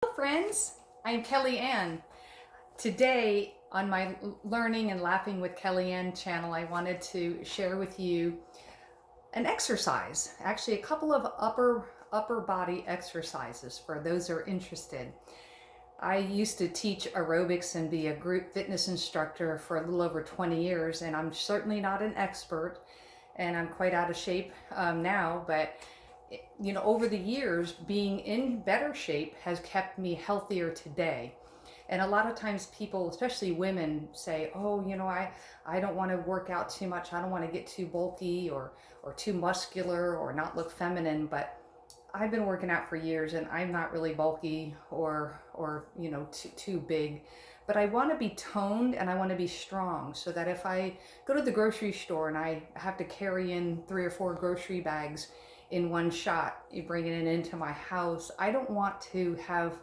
Hello friends, I am Kelly Ann. Today on my Learning and Laughing with Kelly Ann channel, I wanted to share with you an exercise, actually a couple of upper body exercises for those who are interested. I used to teach aerobics and be a group fitness instructor for a little over 20 years, and I'm certainly not an expert, and I'm quite out of shape now, but over the years, being in better shape has kept me healthier today. And a lot of times people, especially women, say, oh, I don't want to work out too much. I don't want to get too bulky or too muscular or not look feminine. But I've been working out for years and I'm not really bulky or too big. But I want to be toned and I want to be strong so that if I go to the grocery store and I have to carry in 3 or 4 grocery bags in one shot, you bring it into my house, I don't want to have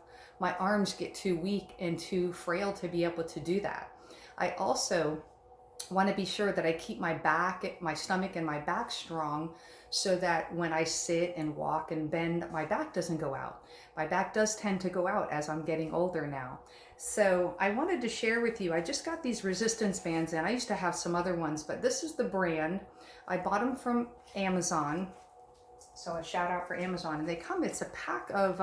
my arms get too weak and too frail to be able to do that. I also want to be sure that I keep my back, my stomach and my back strong so that when I sit and walk and bend, my back doesn't go out. My back does tend to go out as I'm getting older now. So I wanted to share with you, I just got these resistance bands and I used to have some other ones, but this is the brand. I bought them from Amazon. So a shout out for Amazon. And it's a pack of,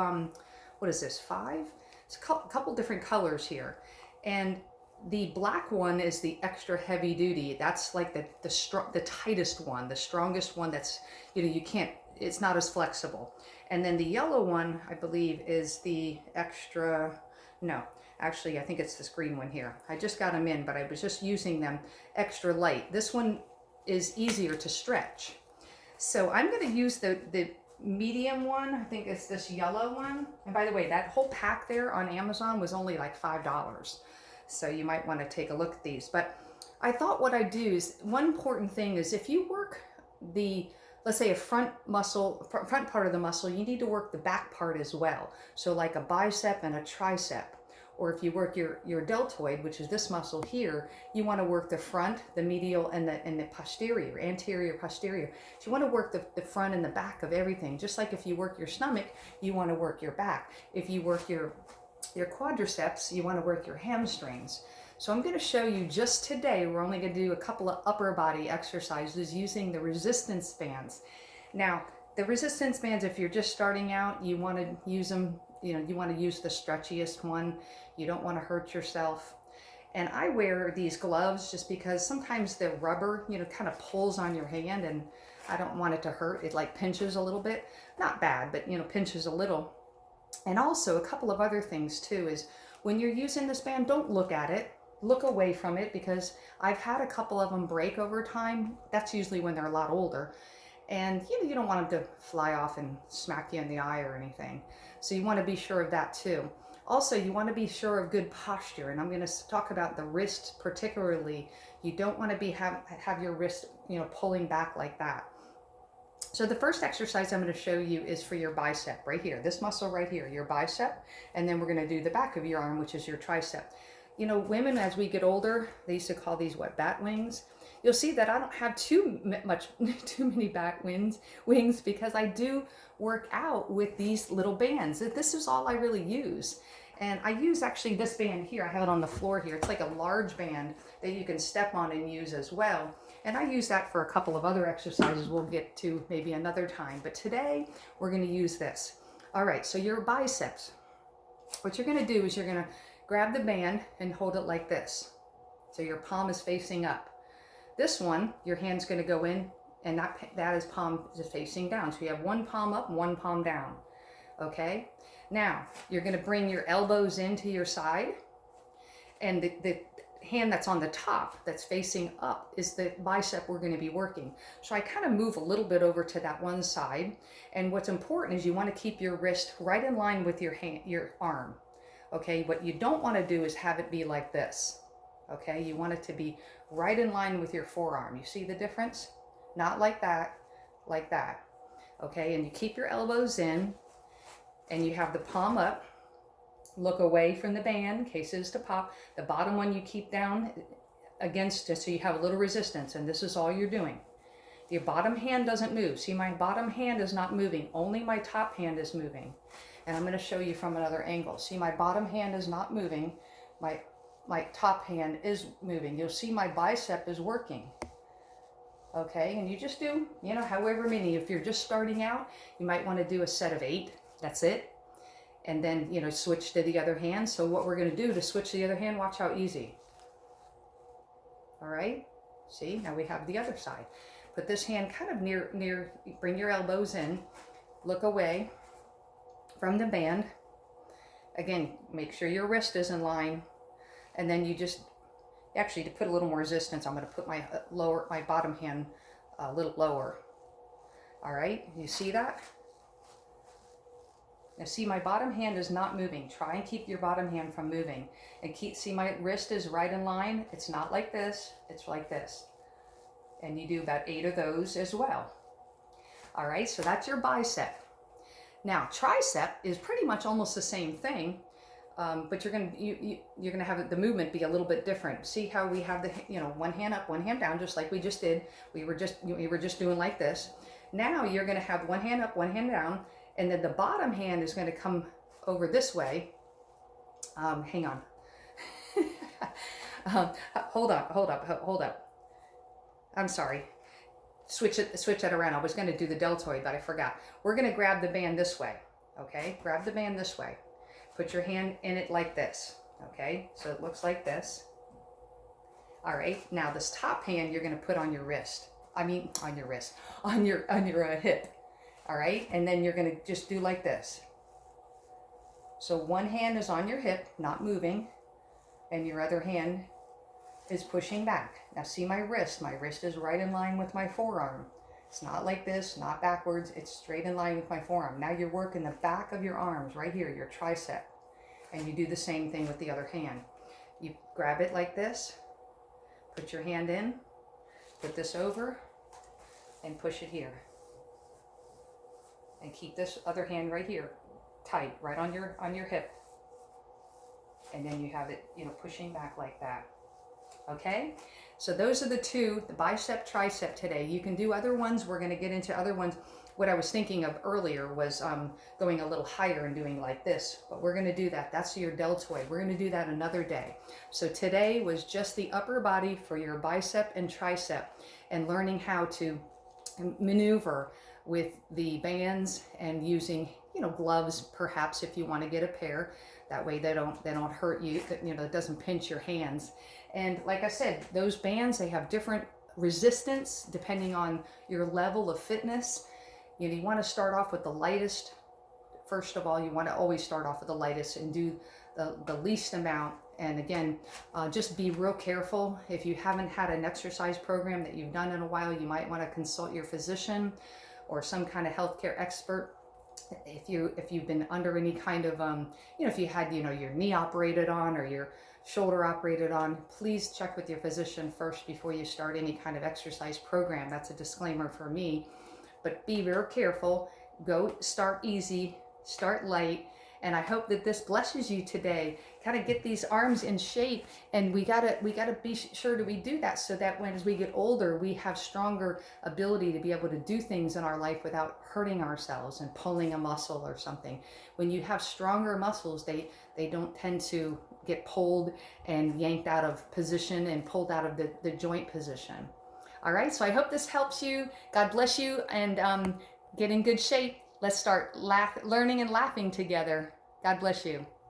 what is this, 5? It's a couple different colors here. And the black one is the extra heavy duty. That's like the tightest one, the strongest one that's, you can't, it's not as flexible. And then the yellow one, I believe, is the extra, no, actually, I think it's this green one here. I just got them in, but I was just using them extra light. This one is easier to stretch. So I'm going to use the medium one. I think it's this yellow one. And by the way, that whole pack there on Amazon was only like $5. So you might want to take a look at these. But I thought what I'd do is, one important thing is if you work let's say a front part of the muscle, you need to work the back part as well. So like a bicep and a tricep. Or if you work your deltoid, which is this muscle here, you want to work the front, the medial, and the posterior, anterior, posterior. So you want to work the front and the back of everything. Just like if you work your stomach, you want to work your back. If you work your quadriceps, you want to work your hamstrings. So I'm going to show you just today, we're only going to do a couple of upper body exercises using the resistance bands. Now, the resistance bands, if you're just starting out, you want to use them, you want to use the stretchiest one. You don't want to hurt yourself. And I wear these gloves just because sometimes the rubber, kind of pulls on your hand and I don't want it to hurt. It like pinches a little bit. Not bad, but pinches a little. And also a couple of other things too is when you're using this band, don't look at it. Look away from it because I've had a couple of them break over time. That's usually when they're a lot older. And you don't want them to fly off and smack you in the eye or anything. So you want to be sure of that too. Also, you want to be sure of good posture. And I'm going to talk about the wrist particularly. You don't want to have your wrist, pulling back like that. So the first exercise I'm going to show you is for your bicep right here. This muscle right here, your bicep. And then we're going to do the back of your arm, which is your tricep. Women, as we get older, they used to call these bat wings. You'll see that I don't have too many back wings because I do work out with these little bands. This is all I really use. And I use actually this band here. I have it on the floor here. It's like a large band that you can step on and use as well. And I use that for a couple of other exercises we'll get to maybe another time. But today we're going to use this. All right, so your biceps. What you're going to do is you're going to grab the band and hold it like this. So your palm is facing up. This one, your hand's going to go in and that is palm is facing down. So you have one palm up, one palm down. Okay? Now, you're going to bring your elbows into your side and the hand that's on the top that's facing up is the bicep we're going to be working. So I kind of move a little bit over to that one side. And what's important is you want to keep your wrist right in line with your arm. Okay, what you don't want to do is have it be like this. Okay, you want it to be right in line with your forearm. You see the difference? Not like that, like that. Okay, and you keep your elbows in and you have the palm up. Look away from the band in case it is to pop. The bottom one you keep down against it so you have a little resistance, and this is all you're doing. Your bottom hand doesn't move. See, my bottom hand is not moving. Only my top hand is moving. And I'm going to show you from another angle. See, my bottom hand is not moving. My top hand is moving. You'll see my bicep is working. Okay, and you just do, you know, however many. If you're just starting out, you might want to do a set of 8. That's it. And then, you know, switch to the other hand. So what we're going to do to switch to the other hand, watch how easy. All right, see, now we have the other side. Put this hand kind of near, bring your elbows in, look away from the band. Again, make sure your wrist is in line. And then you just, actually, to put a little more resistance, I'm going to put my my bottom hand a little lower. All right, you see that? Now see, my bottom hand is not moving. Try and keep your bottom hand from moving. And see, my wrist is right in line. It's not like this, it's like this. And you do about 8 of those as well. All right, so that's your bicep. Now, tricep is pretty much almost the same thing, but you're gonna have the movement be a little bit different. See how we have the, you know, one hand up, one hand down, just like we just did. We were just doing like this. Now you're gonna have one hand up, one hand down, and then the bottom hand is going to come over this way. Hang on. Hold up. I'm sorry. Switch that around. I was going to do the deltoid, but I forgot. We're going to grab the band this way. Okay, grab the band this way. Put your hand in it like this. Okay, so it looks like this. All right, now this top hand you're going to put on your wrist. On your hip. All right, and then you're going to just do like this. So one hand is on your hip, not moving, and your other hand is pushing back. Now see my wrist. My wrist is right in line with my forearm. It's not like this, not backwards. It's straight in line with my forearm. Now you're working the back of your arms right here, your tricep. And you do the same thing with the other hand. You grab it like this, put your hand in, put this over, and push it here. And keep this other hand right here, tight, right on your hip. And then you have it, you know, pushing back like that. Okay? So those are the two, the bicep, tricep today. You can do other ones. We're going to get into other ones. What I was thinking of earlier was going a little higher and doing like this. But we're going to do that. That's your deltoid. We're going to do that another day. So today was just the upper body for your bicep and tricep, and learning how to maneuver with the bands and using, you know, gloves perhaps if you want to get a pair. That way they don't hurt you, you know, it doesn't pinch your hands. And like I said, those bands, they have different resistance depending on your level of fitness. You know, you want to start off with the lightest. First of all, you want to always start off with the lightest and do the least amount. And again, just be real careful. If you haven't had an exercise program that you've done in a while, you might want to consult your physician or some kind of healthcare expert. If you've been under any kind of, you know, if you had, you know, your knee operated on or your shoulder operated on, please check with your physician first before you start any kind of exercise program. That's a disclaimer for me. But be very careful. Go start easy, start light. And I hope that this blesses you today. Kind of get these arms in shape, and we gotta be sure that we do that so that as we get older, we have stronger ability to be able to do things in our life without hurting ourselves and pulling a muscle or something. When you have stronger muscles, they don't tend to get pulled and yanked out of position and pulled out of the joint position. All right, so I hope this helps you. God bless you, and get in good shape. Let's start learning and laughing together. God bless you.